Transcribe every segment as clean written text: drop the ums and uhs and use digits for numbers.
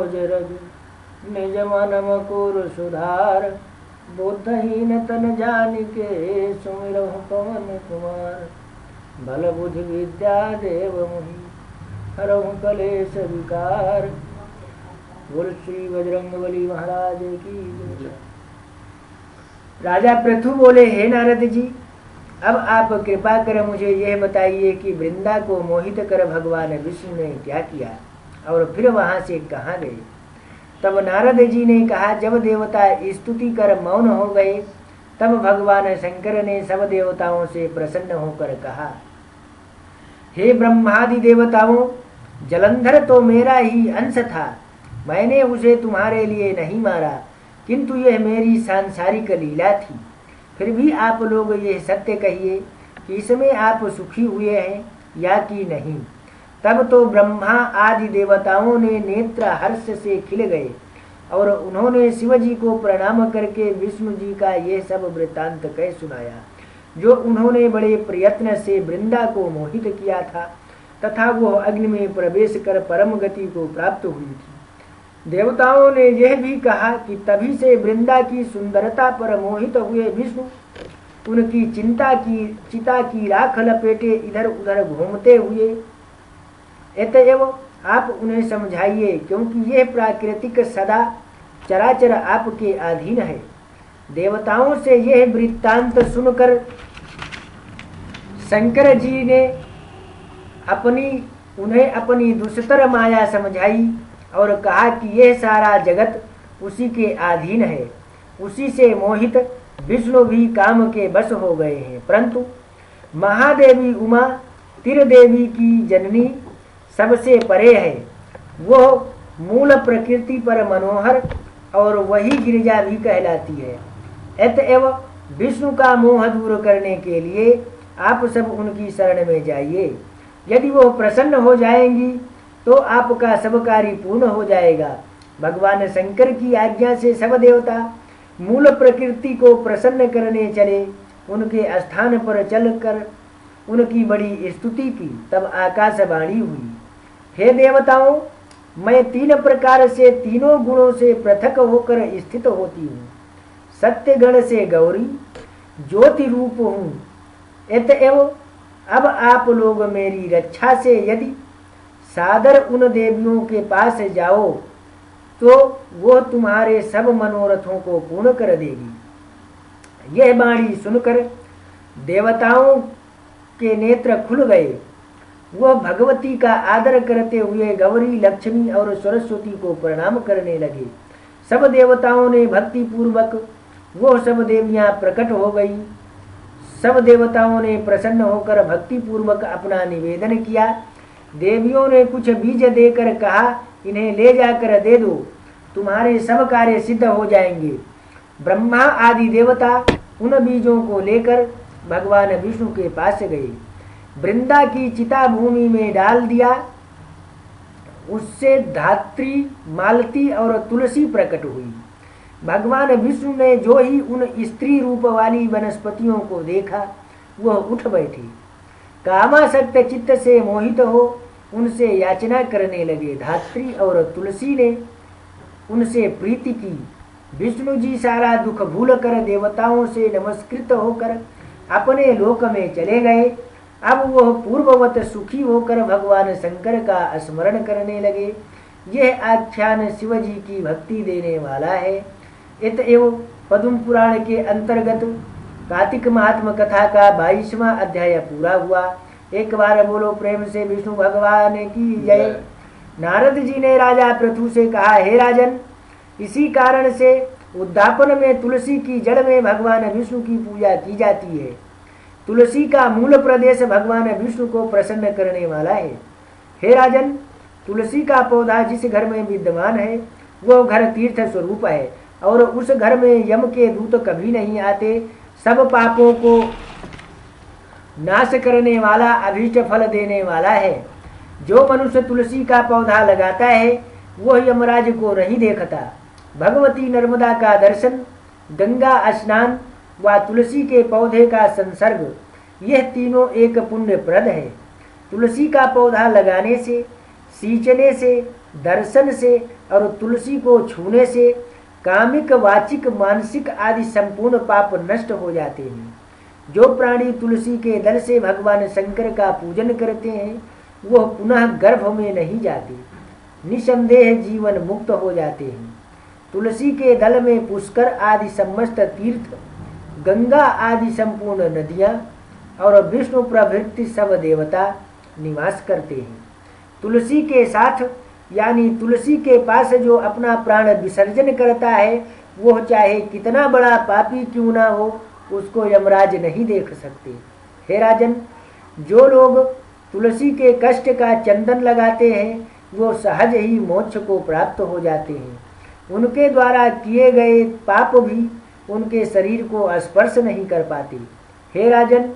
खोज रग निज मन मकुर सुधार। बुद्धहीन तन जान के सुमिरहु पवन कुमार। बल बुद्धि विद्या देव मुहि हरहु कलेश विकार। बोल श्री बजरंगबली महाराज की जय। राजा पृथु बोले, हे नारद जी, अब आप कृपा कर मुझे यह बताइए कि वृंदा को मोहित कर भगवान विष्णु ने क्या किया और फिर वहां से कहाँ गए। तब नारद जी ने कहा, जब देवता स्तुति कर मौन हो गए तब भगवान शंकर ने सब देवताओं से प्रसन्न होकर कहा, हे ब्रह्मादि देवताओं, जलंधर तो मेरा ही अंश था। मैंने उसे तुम्हारे लिए नहीं मारा, किंतु यह मेरी सांसारिक लीला थी। फिर भी आप लोग यह सत्य कहिए कि इसमें आप सुखी हुए हैं या कि नहीं। तब तो ब्रह्मा आदि देवताओं ने नेत्र हर्ष से खिल गए और उन्होंने शिव जी को प्रणाम करके विष्णु जी का यह सब वृत्तांत कह सुनाया, जो उन्होंने बड़े प्रयत्न से वृंदा को मोहित किया था तथा वह अग्नि में प्रवेश कर परम गति को प्राप्त हुई थी। देवताओं ने यह भी कहा कि तभी से वृंदा की सुंदरता पर मोहित हुए विष्णु उनकी चिता की राख लपेटे इधर उधर घूमते हुए। अतएव आप उन्हें समझाइए, क्योंकि यह प्राकृतिक सदा चराचर आपके अधीन है। देवताओं से यह वृत्तांत सुनकर शंकर जी ने उन्हें अपनी दुष्तर माया समझाई और कहा कि यह सारा जगत उसी के अधीन है। उसी से मोहित विष्णु भी काम के बस हो गए हैं। परंतु महादेवी उमा त्रिदेवी की जननी सबसे परे है। वह मूल प्रकृति पर मनोहर और वही गिरिजा भी कहलाती है। अतएव विष्णु का मोह दूर करने के लिए आप सब उनकी शरण में जाइए। यदि वो प्रसन्न हो जाएंगी तो आपका सब कार्य पूर्ण हो जाएगा। भगवान शंकर की आज्ञा से सब देवता मूल प्रकृति को प्रसन्न करने चले। उनके स्थान पर चलकर उनकी बड़ी स्तुति की। तब आकाशवाणी हुई, हे देवताओं, मैं 3 प्रकार से तीनों गुणों से पृथक होकर स्थित होती हूँ। सत्य गण से गौरी, ज्योति रूप हूँ। अतएव अब आप लोग मेरी रक्षा से यदि सादर उन देवियों के पास जाओ तो वो तुम्हारे सब मनोरथों को पूर्ण कर देगी। यह वाणी सुनकर देवताओं के नेत्र खुल गए। वह भगवती का आदर करते हुए गौरी, लक्ष्मी और सरस्वती को प्रणाम करने लगे। सब देवताओं ने भक्ति पूर्वक वो सब देवियां प्रकट हो गई। सब देवताओं ने प्रसन्न होकर भक्ति पूर्वक अपना निवेदन किया। देवियों ने कुछ बीज देकर कहा, इन्हें ले जाकर दे दो, तुम्हारे सब कार्य सिद्ध हो जाएंगे। ब्रह्मा आदि देवता उन बीजों को लेकर भगवान विष्णु के पास गए। वृंदा की चिता भूमि में डाल दिया। उससे धात्री, मालती और तुलसी प्रकट हुई। भगवान विष्णु ने जो ही उन स्त्री रूप वाली वनस्पतियों को देखा वह उठ बैठे। कामासक्त चित्त से मोहित हो उनसे याचना करने लगे। धात्री और तुलसी ने उनसे प्रीति की। विष्णु जी सारा दुख भूल कर देवताओं से नमस्कृत होकर अपने लोक में चले गए। अब वह पूर्ववत सुखी होकर भगवान शंकर का स्मरण करने लगे। यह आख्यान शिव जी की भक्ति देने वाला है। अतएव पद्म पुराण के अंतर्गत कार्तिक महात्म कथा का 22वां अध्याय पूरा हुआ। एक बार बोलो प्रेम से विष्णु भगवान की जय। नारद जी ने राजा पृथु से कहा, हे राजन, इसी कारण से उद्यापन में तुलसी की जड़ में भगवान विष्णु की पूजा की जाती है। तुलसी का मूल प्रदेश भगवान विष्णु को प्रसन्न करने वाला है। हे राजन, तुलसी का पौधा जिस घर में विद्यमान है वह घर तीर्थ स्वरूप है और उस घर में यम के दूत कभी नहीं आते। सब पापों को नाश करने वाला, अभीष्ट फल देने वाला है। जो मनुष्य तुलसी का पौधा लगाता है वह यमराज को नहीं देखता। भगवती नर्मदा का दर्शन, गंगा स्नान व तुलसी के पौधे का संसर्ग, यह तीनों एक पुण्य प्रद है। तुलसी का पौधा लगाने से, सींचने से दर्शन से और तुलसी को छूने से कामिक, वाचिक, मानसिक आदि संपूर्ण पाप नष्ट हो जाते हैं। जो प्राणी तुलसी के दल से भगवान शंकर का पूजन करते हैं वह पुनः गर्भ में नहीं जाते, निसंदेह जीवन मुक्त हो जाते हैं। तुलसी के दल में पुष्कर आदि समस्त तीर्थ, गंगा आदि संपूर्ण नदियाँ और विष्णु प्रभृति सब देवता निवास करते हैं। तुलसी के साथ यानी तुलसी के पास जो अपना प्राण विसर्जन करता है वह चाहे कितना बड़ा पापी क्यों ना हो, उसको यमराज नहीं देख सकते। हे राजन, जो लोग तुलसी के कष्ट का चंदन लगाते हैं वो सहज ही मोक्ष को प्राप्त हो जाते हैं। उनके द्वारा किए गए पाप भी उनके शरीर को स्पर्श नहीं कर पाते। हे राजन,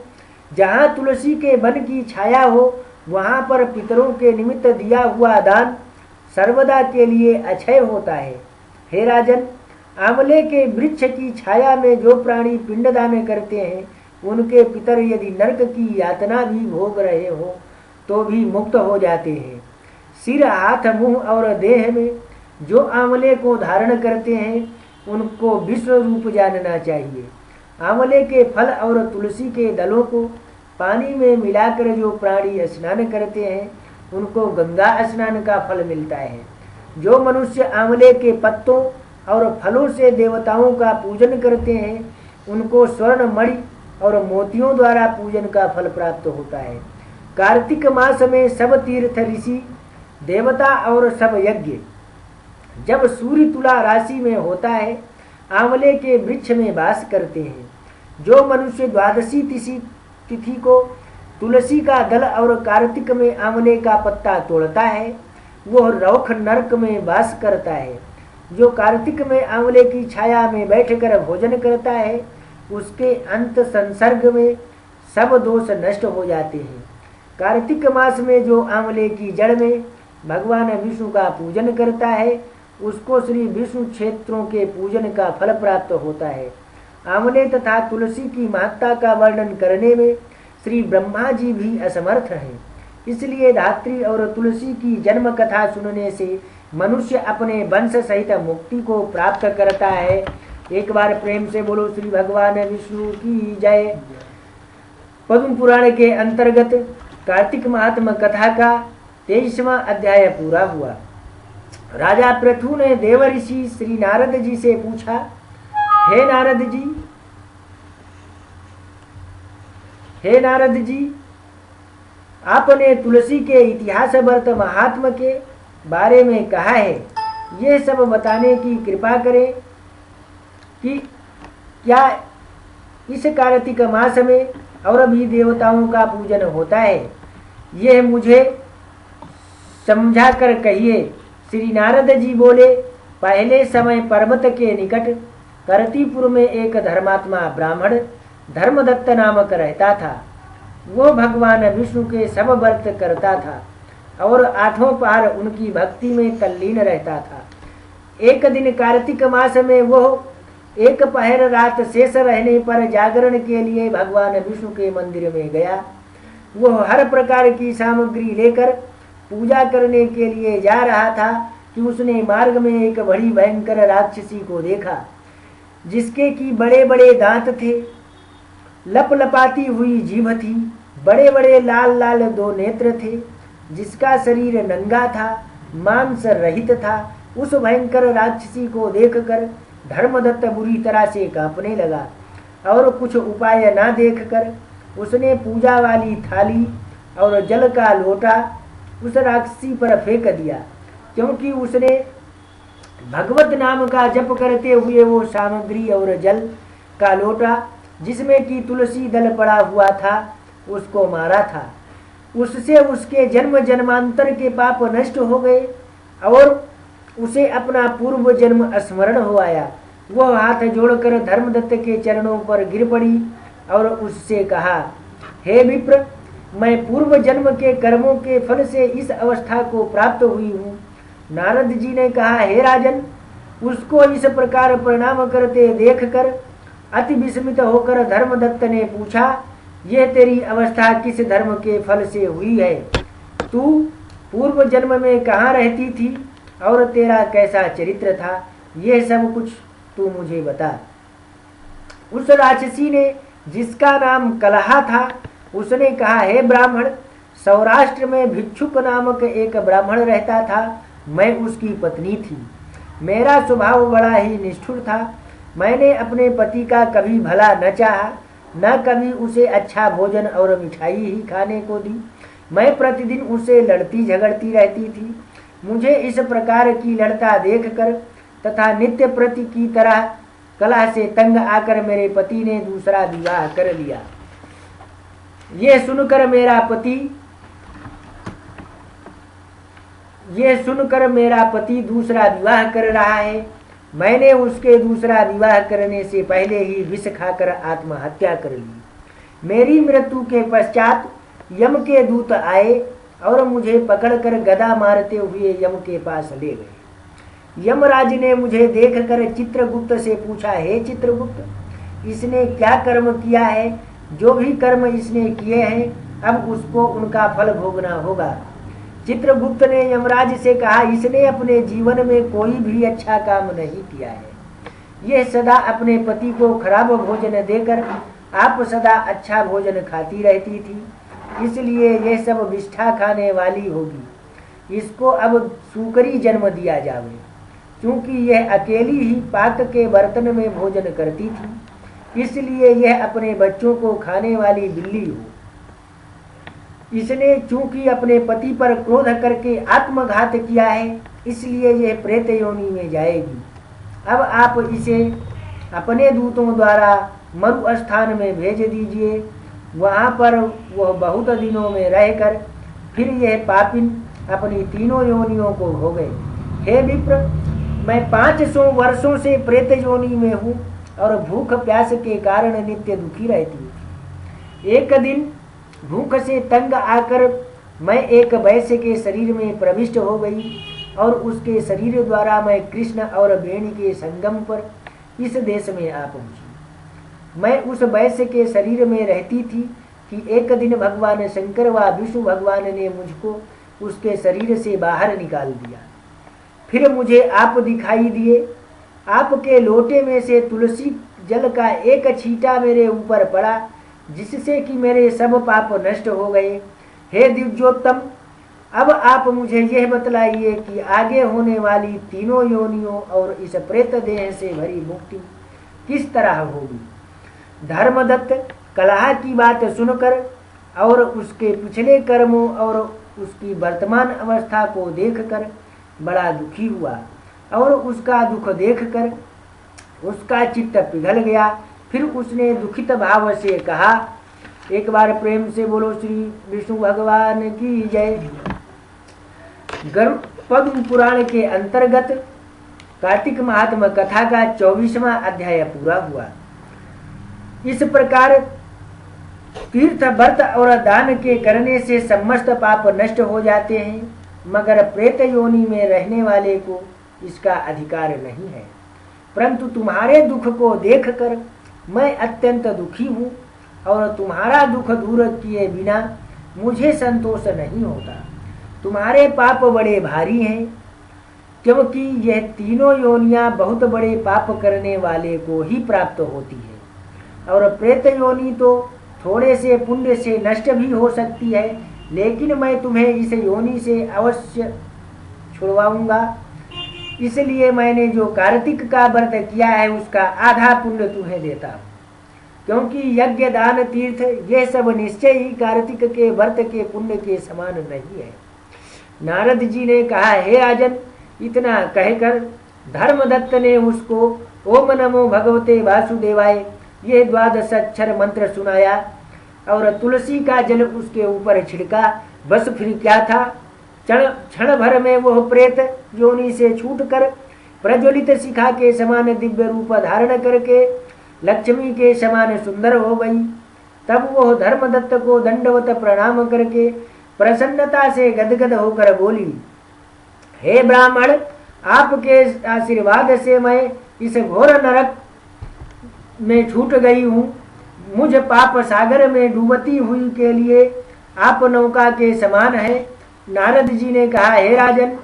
जहाँ तुलसी के वन की छाया हो वहाँ पर पितरों के निमित्त दिया हुआ दान सर्वदा के लिए अक्षय होता है। हे राजन, आंवले के वृक्ष की छाया में जो प्राणी पिंडदान करते हैं उनके पितर यदि नरक की यातना भी भोग रहे हो तो भी मुक्त हो जाते हैं। सिर, हाथ, मुंह और देह में जो आंवले को धारण करते हैं उनको विष्णु रूप जानना चाहिए। आंवले के फल और तुलसी के दलों को पानी में मिलाकर जो प्राणी स्नान करते हैं उनको गंगा स्नान का फल मिलता है। जो मनुष्य आंवले के पत्तों और फलों से देवताओं का पूजन करते हैं उनको स्वर्ण मणि और मोतियों द्वारा पूजन का फल प्राप्त होता है। कार्तिक मास में सब तीर्थ, ऋषि, देवता और सब यज्ञ जब सूर्य तुला राशि में होता है आंवले के वृक्ष में वास करते हैं। जो मनुष्य द्वादशी तिथि को तुलसी का दल और कार्तिक में आंवले का पत्ता तोड़ता है वह रौख नरक में वास करता है। जो कार्तिक में आंवले की छाया में बैठकर भोजन करता है उसके अंत संसर्ग में सब दोष नष्ट हो जाते हैं। कार्तिक मास में जो आंवले की जड़ में भगवान विष्णु का पूजन करता है उसको श्री विष्णु क्षेत्रों के पूजन का फल प्राप्त होता है। आंवले तथा तुलसी की महत्ता का वर्णन करने में श्री ब्रह्मा जी भी असमर्थ हैं। इसलिए धात्री और तुलसी की जन्म कथा सुनने से मनुष्य अपने वंश सहित मुक्ति को प्राप्त करता है। एक बार प्रेम से बोलो श्री भगवान विष्णु की जय। पद्म पुराण के अंतर्गत कार्तिक महात्मा कथा का 23वां अध्याय पूरा हुआ। राजा पृथु ने देवऋषि श्री नारद जी से पूछा, हे नारद जी, आपने तुलसी के इतिहास वर्त महात्मा के बारे में कहा है, ये सब बताने की कृपा करें कि क्या इस कार्तिक मास में और भी देवताओं का पूजन होता है, यह मुझे समझा कर कहिए। श्री नारद जी बोले, पहले समय पर्वत के निकट करतीपुर में एक धर्मात्मा ब्राह्मण धर्मदत्त नामक रहता था। वो भगवान विष्णु के सब व्रत करता था और आठों पहर उनकी भक्ति में तल्लीन रहता था। एक दिन कार्तिक मास में वो एक पहर रात शेष रहने पर जागरण के लिए भगवान विष्णु के मंदिर में गया। वह हर प्रकार की सामग्री लेकर पूजा करने के लिए जा रहा था कि उसने मार्ग में एक बड़ी भयंकर राक्षसी को देखा, जिसके की बड़े बड़े दांत थे, लपलपाती हुई जीभ थी, बड़े बड़े लाल लाल 2 नेत्र थे, जिसका शरीर नंगा था, मांस रहित था। उस भयंकर राक्षसी को देखकर धर्मदत्त बुरी तरह से कांपने लगा और कुछ उपाय ना देखकर उसने पूजा वाली थाली और जल का लोटा उस राक्षसी पर फेंक दिया, क्योंकि उसने भगवत नाम का जप करते हुए वो सामग्री और जल का लोटा जिसमें कि तुलसी दल पड़ा हुआ था उसको मारा था। उससे उसके जन्म जन्मांतर के पाप नष्ट हो गए और उसे अपना पूर्व जन्म स्मरण हो आया। वह हाथ जोड़कर धर्मदत्त के चरणों पर गिर पड़ी और उससे कहा, हे विप्र, मैं पूर्व जन्म के कर्मों के फल से इस अवस्था को प्राप्त हुई हूँ। नारद जी ने कहा, हे राजन, उसको इस प्रकार प्रणाम करते देखकर अति विस्मित होकर धर्मदत्त ने पूछा, यह तेरी अवस्था किस धर्म के फल से हुई है? तू पूर्व जन्म में कहाँ रहती थी और तेरा कैसा चरित्र था, यह सब कुछ तू मुझे बता। उस राक्षसी ने, जिसका नाम कलहा था, उसने कहा, हे ब्राह्मण, सौराष्ट्र में भिक्षुक नामक एक ब्राह्मण रहता था। मैं उसकी पत्नी थी। मेरा स्वभाव बड़ा ही निष्ठुर था। मैंने अपने पति का कभी भला न चाहा, न कभी उसे अच्छा भोजन और मिठाई ही खाने को दी। मैं प्रतिदिन उससे लड़ती झगड़ती रहती थी। मुझे इस प्रकार की लड़ता देखकर तथा नित्य प्रति की तरह कलह से तंग आकर मेरे पति ने दूसरा विवाह कर लिया। ये सुनकर मेरा पति दूसरा विवाह कर रहा है। मैंने उसके दूसरा विवाह करने से पहले ही विष खाकर आत्महत्या कर ली। मेरी मृत्यु के पश्चात यम के दूत आए और मुझे पकड़कर गदा मारते हुए यम के पास ले गए। यमराज ने मुझे देखकर चित्रगुप्त से पूछा, हे चित्रगुप्त, इसने क्या कर्म किया है? जो भी कर्म इसने किए हैं अब उसको उनका फल भोगना होगा। चित्रगुप्त ने यमराज से कहा, इसने अपने जीवन में कोई भी अच्छा काम नहीं किया है। यह सदा अपने पति को खराब भोजन देकर आप सदा अच्छा भोजन खाती रहती थी, इसलिए यह सब विष्ठा खाने वाली होगी। इसको अब सूकरी जन्म दिया जावे, क्योंकि यह अकेली ही पाक के बर्तन में भोजन करती थी, इसलिए यह अपने बच्चों को खाने वाली बिल्ली हो। इसने चूंकि अपने पति पर क्रोध करके आत्मघात किया है, इसलिए यह प्रेत योनि में जाएगी। अब आप इसे अपने दूतों द्वारा मरु स्थान में भेज दीजिए। वहाँ पर वह बहुत दिनों में रहकर फिर यह पापिन अपनी तीनों योनियों को भोगे। हे विप्र, मैं 500 वर्षों से प्रेत योनि में हूँ और भूख प्यास के कारण नित्य दुखी रहती हूँ। एक दिन भूख से तंग आकर मैं एक वैश्य के शरीर में प्रविष्ट हो गई और उसके शरीर द्वारा मैं कृष्ण और वेणी के संगम पर इस देश में आ पहुंची। मैं उस वैश्य के शरीर में रहती थी कि एक दिन भगवान शंकर व विष्णु भगवान ने मुझको उसके शरीर से बाहर निकाल दिया। फिर मुझे आप दिखाई दिए। आपके लोटे में से तुलसी जल का एक छींटा मेरे ऊपर पड़ा, जिससे कि मेरे सब पाप नष्ट हो गए। हे दिव्योत्तम, अब आप मुझे यह बतलाइए कि आगे होने वाली तीनों योनियों और इस प्रेत देह से भरी मुक्ति किस तरह होगी। धर्मदत्त कलह की बात सुनकर और उसके पिछले कर्मों और उसकी वर्तमान अवस्था को देखकर बड़ा दुखी हुआ और उसका दुख देखकर उसका चित्त पिघल गया। फिर उसने दुखित भाव से कहा, एक बार प्रेम से बोलो श्री विष्णु भगवान की जय। पद्म पुराण के अंतर्गत कार्तिक महात्म कथा का 24वां अध्याय पूरा हुआ। इस प्रकार तीर्थ व्रत और दान के करने से समस्त पाप नष्ट हो जाते हैं, मगर प्रेत योनि में रहने वाले को इसका अधिकार नहीं है। परंतु तुम्हारे दुख को देखकर मैं अत्यंत दुखी हूँ और तुम्हारा दुख दूर किए बिना मुझे संतोष नहीं होता। तुम्हारे पाप बड़े भारी हैं, क्योंकि यह तीनों योनियां बहुत बड़े पाप करने वाले को ही प्राप्त होती है और प्रेत योनि तो थोड़े से पुण्य से नष्ट भी हो सकती है, लेकिन मैं तुम्हें इस योनि से अवश्य छुड़वाऊंगा। इसलिए मैंने जो कार्तिक का व्रत किया है उसका आधा पुण्य तुम्हें देता हूँ, क्योंकि यज्ञ दान तीर्थ ये सब निश्चय ही कार्तिक के व्रत के पुण्य के समान नहीं है। नारद जी ने कहा, हे राजन, इतना कहकर धर्मदत्त ने उसको ओम नमो भगवते वासुदेवाय ये 12 अक्षर मंत्र सुनाया और तुलसी का जल उसके ऊपर छिड़का। बस फिर क्या था, क्षण भर में वह प्रेत योनि से छूटकर प्रज्वलित शिखा के समान दिव्य रूप धारण करके लक्ष्मी के समान सुंदर हो गई। तब वह धर्मदत्त को दंडवत प्रणाम करके प्रसन्नता से गदगद होकर बोली, हे ब्राह्मण, आपके आशीर्वाद से मैं इस घोर नरक में छूट गई हूँ। मुझ पाप सागर में डूबती हुई के लिए आप नौका के समान है। नारद जी ने कहा, हे राजन,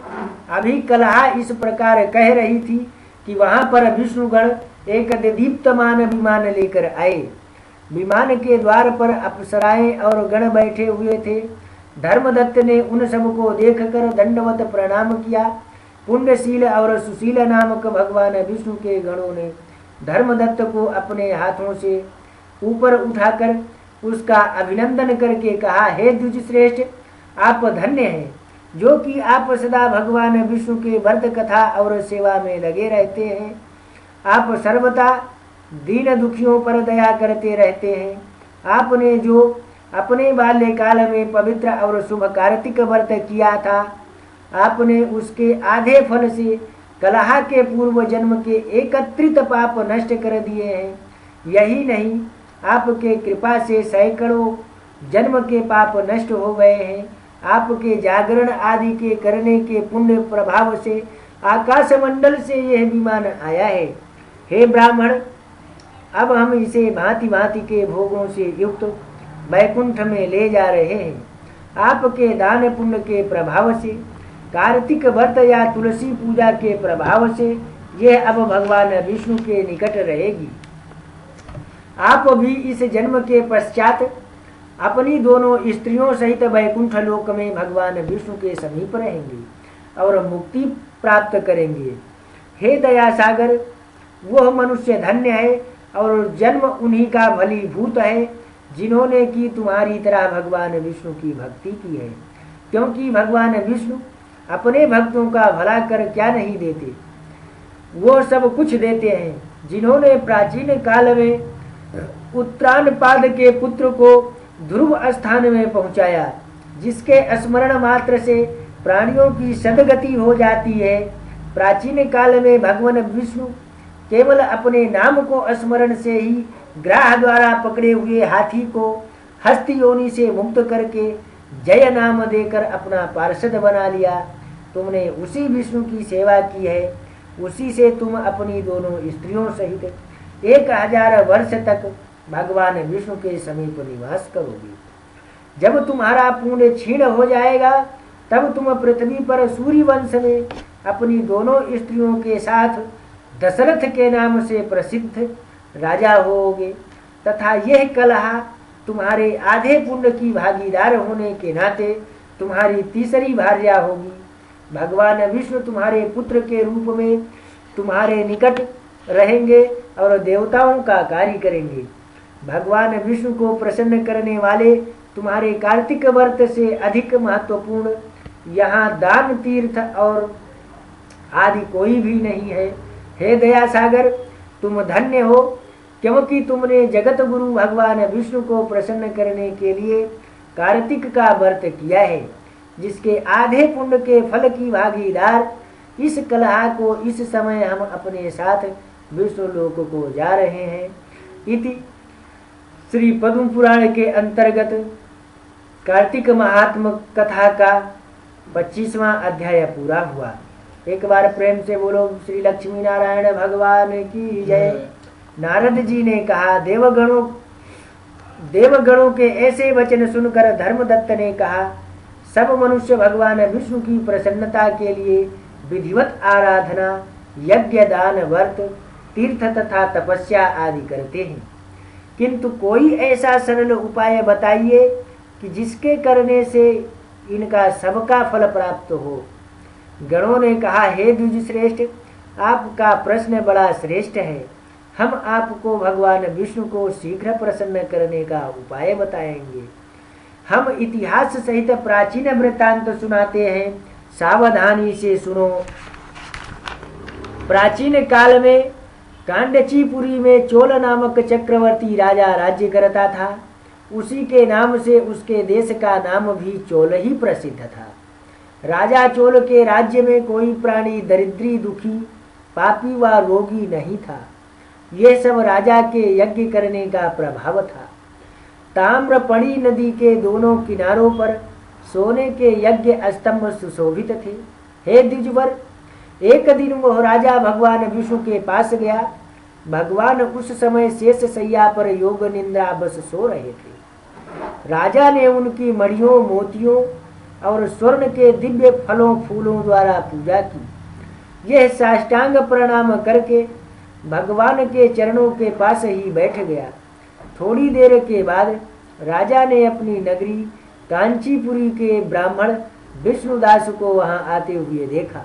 अभी कलहा इस प्रकार कह रही थी कि वहां पर विष्णुगण एक दीप्तमान विमान लेकर आए। विमान के द्वार पर अप्सराएं और गण बैठे हुए थे। धर्मदत्त ने उन सबको देखकर दंडवत प्रणाम किया। पुण्यशील और सुशील नामक भगवान विष्णु के गणों ने धर्मदत्त को अपने हाथों से ऊपर उठाकर उसका अभिनंदन करके कहा, हे द्विजश्रेष्ठ, आप धन्य हैं, जो कि आप सदा भगवान विष्णु के व्रत कथा और सेवा में लगे रहते हैं। आप सर्वदा दीन दुखियों पर दया करते रहते हैं। आपने जो अपने बाल्यकाल में पवित्र और शुभ कार्तिक व्रत किया था, आपने उसके आधे फल से कलहा के पूर्व जन्म के एकत्रित पाप नष्ट कर दिए हैं। यही नहीं, आपके कृपा से सैकड़ों जन्म के पाप नष्ट हो गए हैं। आपके जागरण आदि के करने के पुण्य प्रभाव से आकाश मंडल से यह विमान आया है। हे ब्राह्मण, अब हम इसे भांति भांति के भोगों से युक्त वैकुंठ में ले जा रहे हैं। आपके दान पुण्य के प्रभाव से, कार्तिक व्रत या तुलसी पूजा के प्रभाव से यह अब भगवान विष्णु के निकट रहेगी। आप भी इस जन्म के पश्चात अपनी दोनों स्त्रियों सहित वैकुंठ लोक में भगवान विष्णु के समीप रहेंगे और मुक्ति प्राप्त करेंगे। हे दया सागर, वह मनुष्य धन्य है और जन्म उन्हीं का भलीभूत है जिन्होंने की तुम्हारी तरह भगवान विष्णु की भक्ति की है। क्योंकि भगवान विष्णु अपने भक्तों का भला कर क्या नहीं देते, वो सब कुछ देते हैं। जिन्होंने प्राचीन काल में उत्तानपाद के पुत्र को ध्रुव स्थान में पहुंचाया, जिसके स्मरण मात्र से प्राणियों की सदगति हो जाती है। प्राचीन काल में भगवान विष्णु केवल अपने नाम को स्मरण से ही ग्राह द्वारा पकड़े हुए हाथी को हस्त योनि से मुक्त करके जय नाम देकर अपना पार्षद बना लिया। तुमने उसी विष्णु की सेवा की है, उसी से तुम अपनी दोनों स्त्रियों सहित 1000 वर्ष तक भगवान विष्णु के समीप निवास करोगे। जब तुम्हारा पुण्य क्षीण हो जाएगा, तब तुम पृथ्वी पर सूर्य वंश में अपनी दोनों स्त्रियों के साथ दशरथ के नाम से प्रसिद्ध राजा होगे, तथा यह कलहा तुम्हारे आधे पुण्य की भागीदार होने के नाते तुम्हारी तीसरी भार्या होगी। भगवान विष्णु तुम्हारे पुत्र के रूप में तुम्हारे निकट रहेंगे और देवताओं का कार्य करेंगे। भगवान विष्णु को प्रसन्न करने वाले तुम्हारे कार्तिक व्रत से अधिक महत्वपूर्ण यहाँ दान, तीर्थ और आदि कोई भी नहीं है। हे दया सागर, तुम धन्य हो, क्योंकि तुमने जगत गुरु भगवान विष्णु को प्रसन्न करने के लिए कार्तिक का व्रत किया है, जिसके आधे पुण्य के फल की भागीदार इस कलहा को इस समय हम अपने साथ विष्णु लोक को जा रहे हैं। इति श्री पद्म पुराण के अंतर्गत कार्तिक महात्म कथा का 25वां अध्याय पूरा हुआ। एक बार प्रेम से बोलो श्री लक्ष्मी नारायण भगवान की जय। नारद जी ने कहा, देवगणों के ऐसे वचन सुनकर धर्मदत्त ने कहा, सब मनुष्य भगवान विष्णु की प्रसन्नता के लिए विधिवत आराधना, यज्ञ, दान, व्रत, तीर्थ तथा तपस्या आदि करते हैं, किंतु कोई ऐसा सरल उपाय बताइए कि जिसके करने से इनका सबका फल प्राप्त हो। गणों ने कहा, हे द्विजश्रेष्ठ, आपका प्रश्न बड़ा श्रेष्ठ है। हम आपको भगवान विष्णु को शीघ्र प्रसन्न करने का उपाय बताएंगे। हम इतिहास सहित प्राचीन वृत्तांत सुनाते हैं, सावधानी से सुनो। प्राचीन काल में कांडचीपुरी में चोल नामक चक्रवर्ती राजा राज्य करता था। उसी के नाम से उसके देश का नाम भी चोल ही प्रसिद्ध था। राजा चोल के राज्य में कोई प्राणी दरिद्री, दुखी, पापी व रोगी नहीं था। यह सब राजा के यज्ञ करने का प्रभाव था। ताम्रपणी नदी के दोनों किनारों पर सोने के यज्ञ स्तंभ सुशोभित थे। हे द्विजवर, एक दिन वह राजा भगवान विष्णु के पास गया। भगवान उस समय शेष शैया पर योग निंद्रा बस सो रहे थे। राजा ने उनकी मणियों, मोतियों और स्वर्ण के दिव्य फलों फूलों द्वारा पूजा की। यह साष्टांग प्रणाम करके भगवान के चरणों के पास ही बैठ गया। थोड़ी देर के बाद राजा ने अपनी नगरी कांचीपुरी के ब्राह्मण विष्णुदास को वहां आते हुए देखा।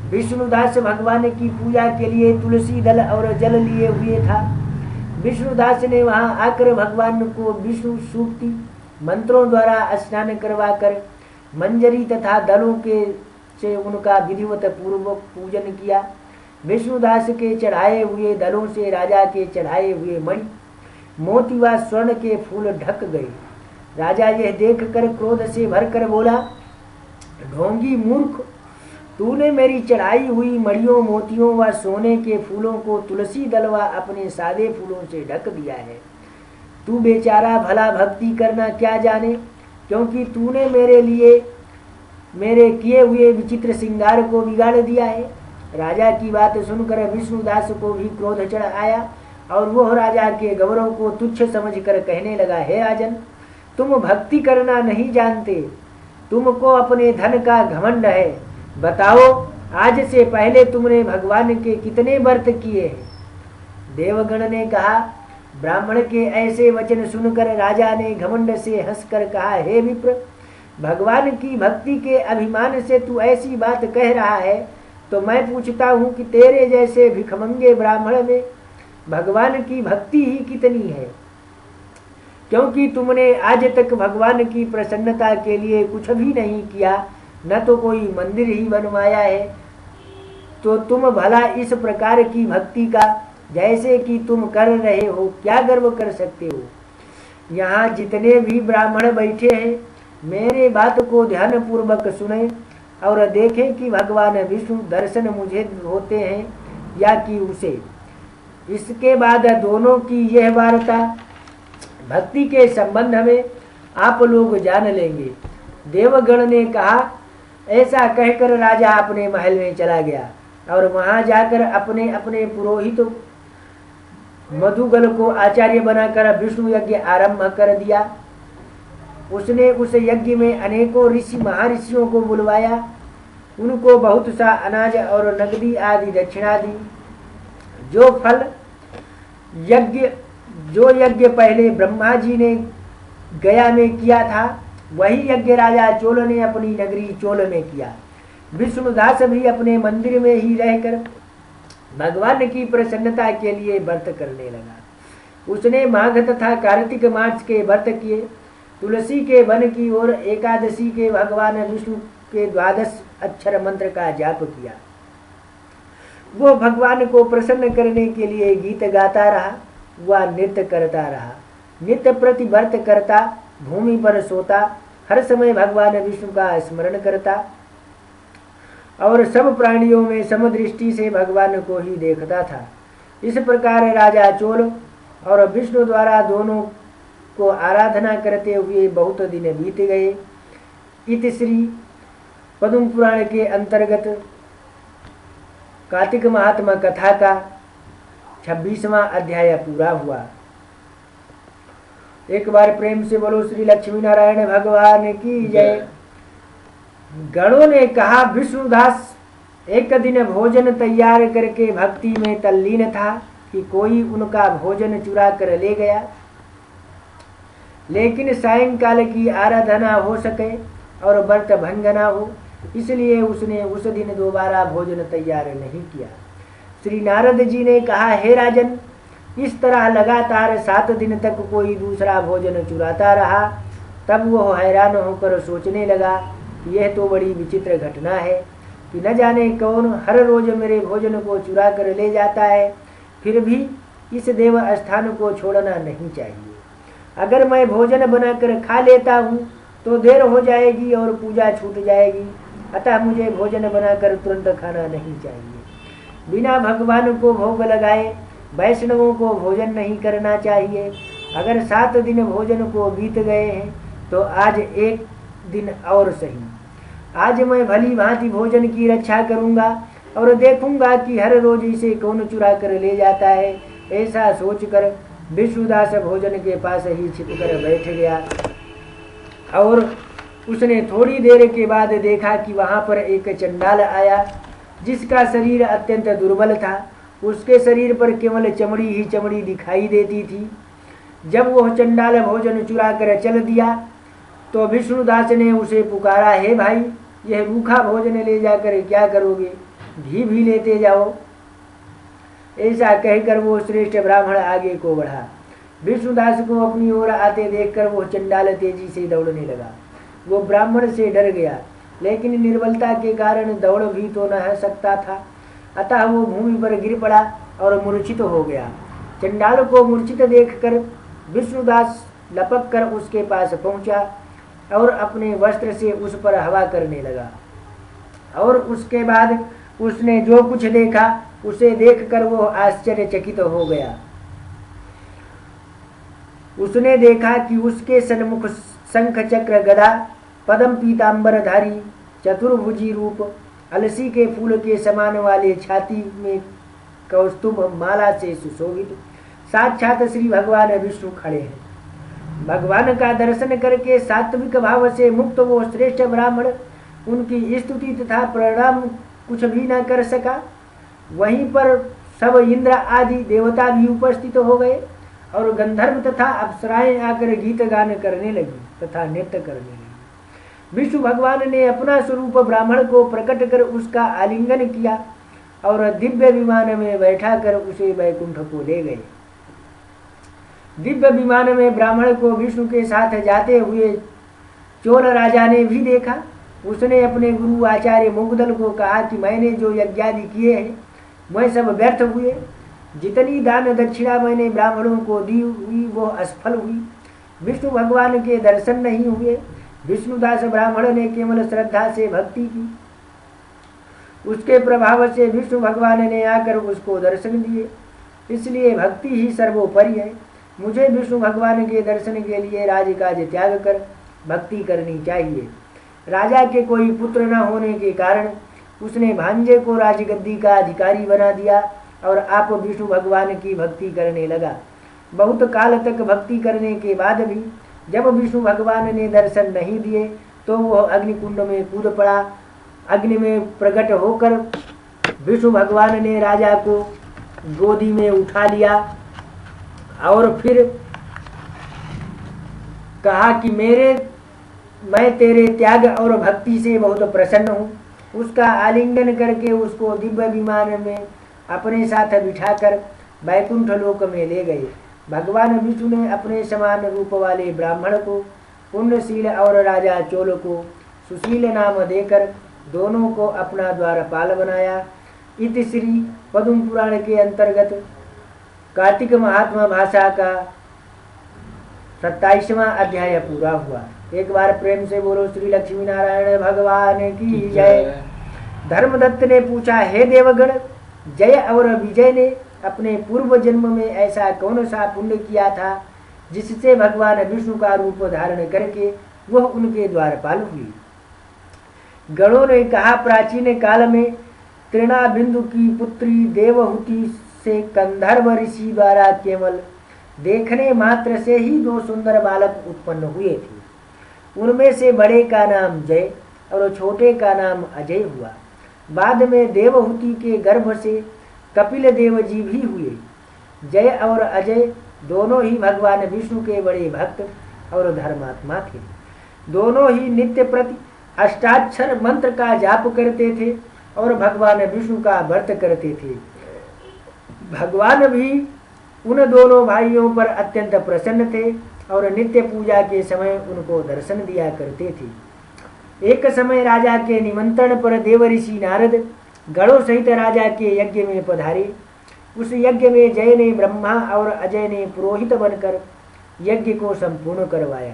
विष्णुदास भगवान की पूजा के लिए तुलसी दल और जल लिए हुए था। विष्णुदास ने वहां आकर भगवान को विष्णु सूक्ति मंत्रों द्वारा स्नान करवाकर मंजरी तथा दलों के से उनका विधिवत पूर्वक पूजन किया। विष्णुदास के चढ़ाए हुए दलों से राजा के चढ़ाए हुए मणि मोती व स्वर्ण के फूल ढक गए। राजा यह देखकर क्रोध से भरकर बोला, ढोंगी मूर्ख, तूने मेरी चढ़ाई हुई मणियों मोतियों व सोने के फूलों को तुलसी दल व अपने सादे फूलों से ढक दिया है। तू बेचारा भला भक्ति करना क्या जाने, क्योंकि तूने मेरे लिए मेरे किए हुए विचित्र श्रृंगार को बिगाड़ दिया है। राजा की बात सुनकर विष्णुदास को भी क्रोध चढ़ आया और वह राजा के गौरव को तुच्छ समझकर कहने लगा, हे राजन, तुम भक्ति करना नहीं जानते, तुमको अपने धन का घमंड है। बताओ, आज से पहले तुमने भगवान के कितने व्रत किए हैं? देवगण ने कहा। ब्राह्मण के ऐसे वचन सुनकर राजा ने घमंड से हंसकर कहा, हे विप्र, भगवान की भक्ति के अभिमान से तू ऐसी बात कह रहा है, तो मैं पूछता हूँ कि तेरे जैसे भिखमंगे ब्राह्मण में भगवान की भक्ति ही कितनी है? क्योंकि तुमने आज तक भगवान की प्रसन्नता के लिए कुछ भी नहीं किया, न तो कोई मंदिर ही बनवाया है, तो तुम भला इस प्रकार की भक्ति का जैसे कि तुम कर रहे हो क्या गर्व कर सकते हो? यहाँ जितने भी ब्राह्मण बैठे हैं, मेरे बात को ध्यान पूर्वक सुने और देखें कि भगवान विष्णु दर्शन मुझे होते हैं या कि उसे। इसके बाद दोनों की यह वार्ता भक्ति के संबंध में आप लोग जान लेंगे। देवगण ने कहा। ऐसा कहकर राजा अपने महल में चला गया और वहां जाकर अपने अपने पुरोहित मधुगल को आचार्य बनाकर विष्णु यज्ञ आरंभ कर दिया। उसने उस यज्ञ में अनेकों ऋषि महर्षियों को बुलवाया, उनको बहुत सा अनाज और नगदी आदि दक्षिणा दी। जो यज्ञ पहले ब्रह्मा जी ने गया में किया था, वही यज्ञ राजा चोल ने अपनी नगरी चोल में किया। विष्णुदास भी अपने मंदिर में ही रहकर भगवान की प्रसन्नता के लिए व्रत करने लगा। उसने माघ तथा कार्तिक मास के व्रत किए, तुलसी के वन की ओर एकादशी के भगवान विष्णु के 12 अक्षर मंत्र का जाप किया। वो भगवान को प्रसन्न करने के लिए गीत गाता रहा, वह नृत्य करता रहा। नित्य प्रति व्रत करता, भूमि पर सोता, हर समय भगवान विष्णु का स्मरण करता और सब प्राणियों में समदृष्टि से भगवान को ही देखता था। इस प्रकार राजा चोल और विष्णु द्वारा दोनों को आराधना करते हुए बहुत दिन बीत गए। इति श्री पद्म पुराण के अंतर्गत कार्तिक महात्मा कथा का 26वां अध्याय पूरा हुआ। एक बार प्रेम से बोलो श्री लक्ष्मी नारायण भगवान की जय। गणों ने कहा, विष्णुदास एक दिन भोजन तैयार करके भक्ति में तल्लीन था कि कोई उनका भोजन चुरा कर ले गया, लेकिन सायंकाल की आराधना हो सके और व्रत भंग न हो, इसलिए उसने उस दिन दोबारा भोजन तैयार नहीं किया। श्री नारद जी ने कहा, हे राजन, इस तरह लगातार 7 दिन तक कोई दूसरा भोजन चुराता रहा। तब वह हैरान होकर सोचने लगा कि यह तो बड़ी विचित्र घटना है कि न जाने कौन हर रोज मेरे भोजन को चुरा कर ले जाता है, फिर भी इस देव स्थान को छोड़ना नहीं चाहिए। अगर मैं भोजन बनाकर खा लेता हूँ तो देर हो जाएगी और पूजा छूट जाएगी, अतः मुझे भोजन बनाकर तुरंत खाना नहीं चाहिए। बिना भगवान को भोग लगाए वैष्णवों को भोजन नहीं करना चाहिए। अगर 7 दिन भोजन को बीत गए हैं तो आज एक दिन और सही। आज मैं भली भांति भोजन की रक्षा करूंगा और देखूंगा कि हर रोज इसे कौन चुरा कर ले जाता है। ऐसा सोचकर विष्णुदास भोजन के पास ही छिपकर बैठ गया और उसने थोड़ी देर के बाद देखा कि वहां पर एक चंडाल आया, जिसका शरीर अत्यंत दुर्बल था। उसके शरीर पर केवल चमड़ी ही चमड़ी दिखाई देती थी। जब वह चंडाल भोजन चुरा कर चल दिया तो विष्णुदास ने उसे पुकारा, हे भाई, यह रूखा भोजन ले जाकर क्या करोगे, घी भी लेते जाओ। ऐसा कहकर वो श्रेष्ठ ब्राह्मण आगे को बढ़ा। विष्णुदास को अपनी ओर आते देखकर वो चंडाल तेजी से दौड़ने लगा। वो ब्राह्मण से डर गया, लेकिन निर्बलता के कारण दौड़ भी तो न सकता था। अतः वो भूमि पर गिर पड़ा और मूर्छित हो गया। चंडाल को मूर्छित देखकर विष्णुदास लपक कर उसके पास पहुंचा और अपने वस्त्र से उस पर हवा करने लगा। और उसके बाद उसने जो कुछ देखा उसे देखकर वो आश्चर्यचकित हो गया। उसने देखा कि उसके सन्मुख शंख चक्र गदा, पद्म पीताम्बरधारी, चतुर्भुजी रूप, अलसी के फूल के समान वाले छाती में कौस्तुभ माला से सुशोभित साक्षात श्री भगवान विष्णु खड़े हैं। भगवान का दर्शन करके सात्विक भाव से मुक्त वो श्रेष्ठ ब्राह्मण उनकी स्तुति तथा प्रणाम कुछ भी न कर सका। वहीं पर सब इंद्र आदि देवता भी उपस्थित हो गए और गंधर्व तथा अप्सराएं आकर गीत गान करने लगी तथा नृत्य करने लगी। विष्णु भगवान ने अपना स्वरूप ब्राह्मण को प्रकट कर उसका आलिंगन किया और दिव्य विमान में बैठा कर उसे वैकुंठ को ले गए। दिव्य विमान में ब्राह्मण को विष्णु के साथ जाते हुए चोल राजा ने भी देखा। उसने अपने गुरु आचार्य मुग्दल को कहा कि मैंने जो यज्ञादि किए हैं वह सब व्यर्थ हुए। जितनी दान दक्षिणा मैंने ब्राह्मणों को दी हुई वो असफल हुई। विष्णु भगवान के दर्शन नहीं हुए। विष्णुदास ब्राह्मण ने केवल श्रद्धा से भक्ति की। उसके प्रभाव से विष्णु भगवान ने आकर उसको दर्शन दिए। इसलिए भक्ति ही सर्वोपरि है। मुझे विष्णु भगवान के दर्शन के लिए राजकाज त्याग कर भक्ति करनी चाहिए। राजा के कोई पुत्र न होने के कारण उसने भांजे को राजगद्दी का अधिकारी बना दिया और आप विष्णु भगवान की भक्ति करने लगा। बहुत काल तक भक्ति करने के बाद भी जब विष्णु भगवान ने दर्शन नहीं दिए तो वह अग्निकुंड में कूद पड़ा। अग्नि में प्रकट होकर विष्णु भगवान ने राजा को गोदी में उठा लिया और फिर कहा कि मैं तेरे त्याग और भक्ति से बहुत प्रसन्न हूँ। उसका आलिंगन करके उसको दिव्य विमान में अपने साथ बिठाकर वैकुंठ लोक में ले गए। भगवान विष्णु ने अपने समान रूप वाले ब्राह्मण को पुण्यशील और राजा चोल को सुशील नाम देकर दोनों को अपना द्वारपाल बनाया। इति श्री पद्म पुराण के अंतर्गत कार्तिक महात्मा भाषा का 27वां अध्याय पूरा हुआ। एक बार प्रेम से बोलो श्री लक्ष्मी नारायण भगवान की जय। धर्मदत्त ने पूछा, हे देवगण, जय और विजय ने अपने पूर्व जन्म में ऐसा कौन सा पुण्य किया था जिससे भगवान विष्णु का रूप धारण करके वह उनके द्वारपाल हुई। गणों ने कहा, प्राचीन काल में तृणाबिंदु की पुत्री देवहूति से कंधर्व ऋषि द्वारा केवल देखने मात्र से ही 2 सुंदर बालक उत्पन्न हुए थे। उनमें से बड़े का नाम जय और छोटे का नाम अजय हुआ। बाद में देवहूति के गर्भ से कपिल देव जी भी हुए। जय और अजय दोनों ही भगवान विष्णु के बड़े भक्त और धर्मात्मा थे। दोनों ही नित्य प्रति अष्टाक्षर मंत्र का जाप करते थे और भगवान विष्णु का व्रत करते थे। भगवान भी उन दोनों भाइयों पर अत्यंत प्रसन्न थे और नित्य पूजा के समय उनको दर्शन दिया करते थे। एक समय राजा के निमंत्रण पर देव ऋषि नारद गणों सहित राजा के यज्ञ में पधारे। उस यज्ञ में जय ने ब्रह्मा और अजय ने पुरोहित बनकर यज्ञ को संपूर्ण करवाया।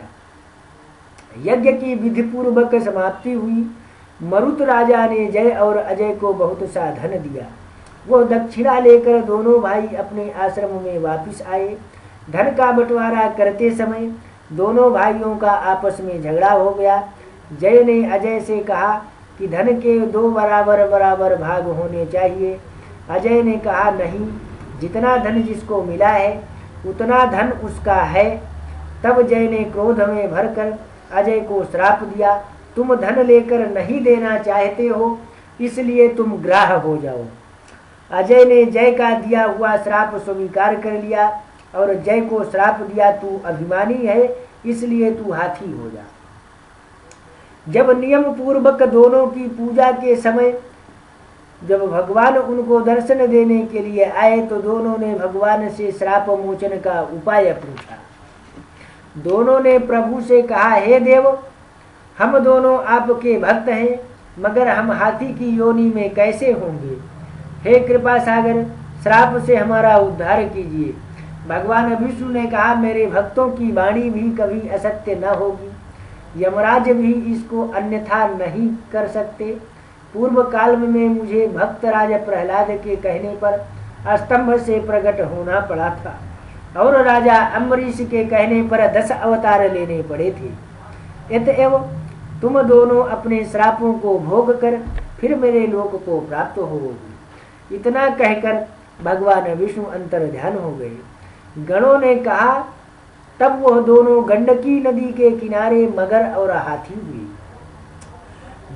यज्ञ की विधि पूर्वक समाप्ति हुई। मरुत राजा ने जय और अजय को बहुत सा धन दिया। वह दक्षिणा लेकर दोनों भाई अपने आश्रम में वापस आए। धन का बंटवारा करते समय दोनों भाइयों का आपस में झगड़ा हो गया। जय ने अजय से कहा कि धन के 2 बराबर बराबर भाग होने चाहिए। अजय ने कहा, नहीं, जितना धन जिसको मिला है उतना धन उसका है। तब जय ने क्रोध में भरकर अजय को श्राप दिया, तुम धन लेकर नहीं देना चाहते हो, इसलिए तुम ग्राह हो जाओ। अजय ने जय का दिया हुआ श्राप स्वीकार कर लिया और जय को श्राप दिया, तू अभिमानी है इसलिए तू हाथी हो जा। जब नियम पूर्वक दोनों की पूजा के समय जब भगवान उनको दर्शन देने के लिए आए तो दोनों ने भगवान से श्राप मोचन का उपाय पूछा। दोनों ने प्रभु से कहा, हे देव, हम दोनों आपके भक्त हैं, मगर हम हाथी की योनि में कैसे होंगे? हे कृपा सागर, श्राप से हमारा उद्धार कीजिए। भगवान विष्णु ने कहा, मेरे भक्तों की वाणी भी कभी असत्य न होगी, यमराज भी इसको अन्यथा नहीं कर सकते। पूर्व काल में मुझे भक्त राजा प्रहलाद के कहने पर स्तंभ से प्रकट होना पड़ा था और राजा अम्बरीश के कहने पर 10 अवतार लेने पड़े थे। अतएव तुम दोनों अपने श्रापों को भोग कर फिर मेरे लोक को प्राप्त होगी। इतना कहकर भगवान विष्णु अंतर ध्यान हो गए। गणों ने कहा, तब वह दोनों गंडकी नदी के किनारे मगर और हाथी हुए।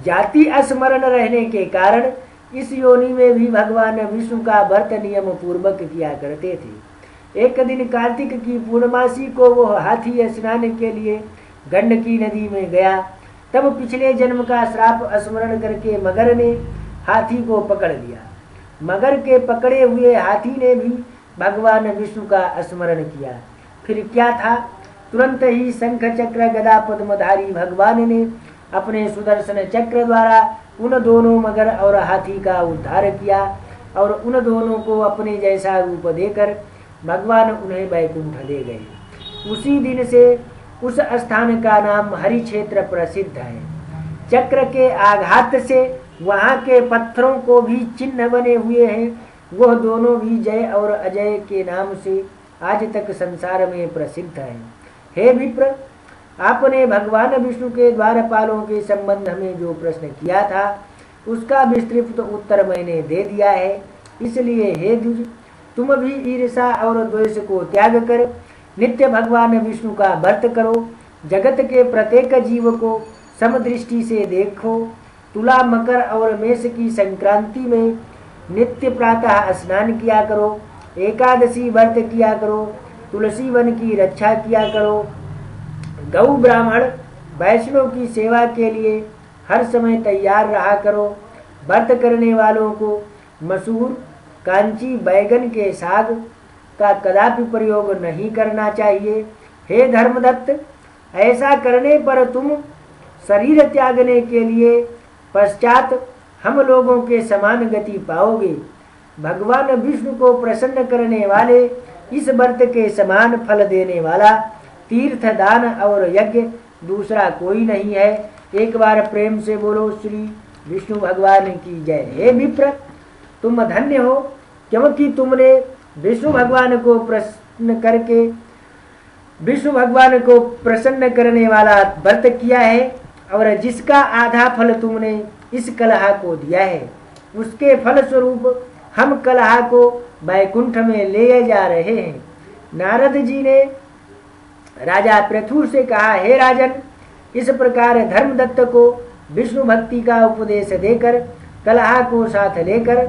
जाति स्मरण रहने के कारण इस योनि में भी भगवान विष्णु का व्रत नियम पूर्वक किया करते थे। एक दिन कार्तिक की पूर्णमासी को वह हाथी स्नान के लिए गंडकी नदी में गया। तब पिछले जन्म का श्राप स्मरण करके मगर ने हाथी को पकड़ लिया। मगर के पकड़े हुए हाथी ने भी भगवान विष्णु का स्मरण किया। फिर क्या था, तुरंत ही शंख चक्र गदा पद्मधारी भगवान ने अपने सुदर्शन चक्र द्वारा उन दोनों मगर और हाथी का उद्धार किया और उन दोनों को अपने जैसा रूप देकर भगवान उन्हें वैकुंठ ले गए। उसी दिन से उस स्थान का नाम हरि क्षेत्र प्रसिद्ध है। चक्र के आघात से वहाँ के पत्थरों को भी चिन्ह बने हुए हैं। वह दोनों भी जय और अजय के नाम से आज तक संसार में प्रसिद्ध है। हे विप्र, आपने भगवान विष्णु के द्वारपालों के संबंध में जो प्रश्न किया था उसका विस्तृत उत्तर मैंने दे दिया है। इसलिए हे द्विज, तुम भी ईर्षा और द्वेष को त्याग कर नित्य भगवान विष्णु का व्रत करो। जगत के प्रत्येक जीव को समदृष्टि से देखो। तुला, मकर और मेष की संक्रांति में नित्य प्रातः स्नान किया करो। एकादशी व्रत किया करो। तुलसी वन की रक्षा किया करो। गौ ब्राह्मण वैष्णव की सेवा के लिए हर समय तैयार रहा करो। व्रत करने वालों को मसूर, कांची, बैगन के साग का कदापि प्रयोग नहीं करना चाहिए। हे धर्मदत्त, ऐसा करने पर तुम शरीर त्यागने के लिए पश्चात हम लोगों के समान गति पाओगे। भगवान विष्णु को प्रसन्न करने वाले इस व्रत के समान फल देने वाला तीर्थ, दान और यज्ञ दूसरा कोई नहीं है। एक बार प्रेम से बोलो श्री विष्णु भगवान की जय। हे विप्र, तुम धन्य हो, क्योंकि तुमने विष्णु भगवान को प्रसन्न करने वाला व्रत किया है और जिसका आधा फल तुमने इस कलहा को दिया है। उसके फल स्वरूप हम कलहा को वैकुंठ में ले जा रहे हैं। नारद जी ने राजा पृथु से कहा, हे राजन, इस प्रकार धर्मदत्त को विष्णु भक्ति का उपदेश देकर कलहा को साथ लेकर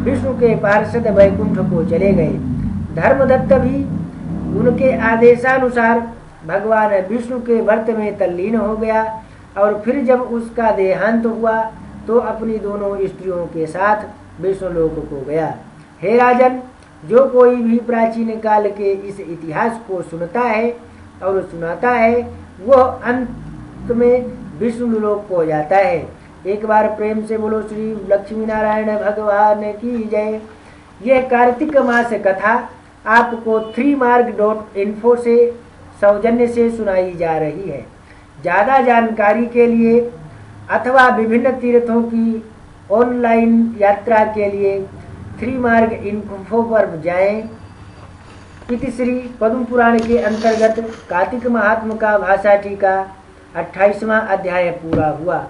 विष्णु के पार्षद वैकुंठ को चले गए। धर्मदत्त भी उनके आदेशानुसार भगवान विष्णु के व्रत में तल्लीन हो गया और फिर जब उसका देहांत हुआ तो अपनी दोनों स्त्रियों के साथ विष्णुलोक को गया। हे राजन, जो कोई भी प्राचीन काल के इस इतिहास को सुनता है और सुनाता है वह अंत में विष्णुलोक को जाता है। एक बार प्रेम से बोलो श्री लक्ष्मी नारायण भगवान की जय। यह कार्तिक मास कथा आपको 3marg.info से सौजन्य से सुनाई जा रही है। ज़्यादा जानकारी के लिए अथवा विभिन्न तीर्थों की ऑनलाइन यात्रा के लिए 3marg.info पर जाएं। इति श्री पद्म पुराण के अंतर्गत कार्तिक महात्म का भाषा टीका 28वां अध्याय पूरा हुआ।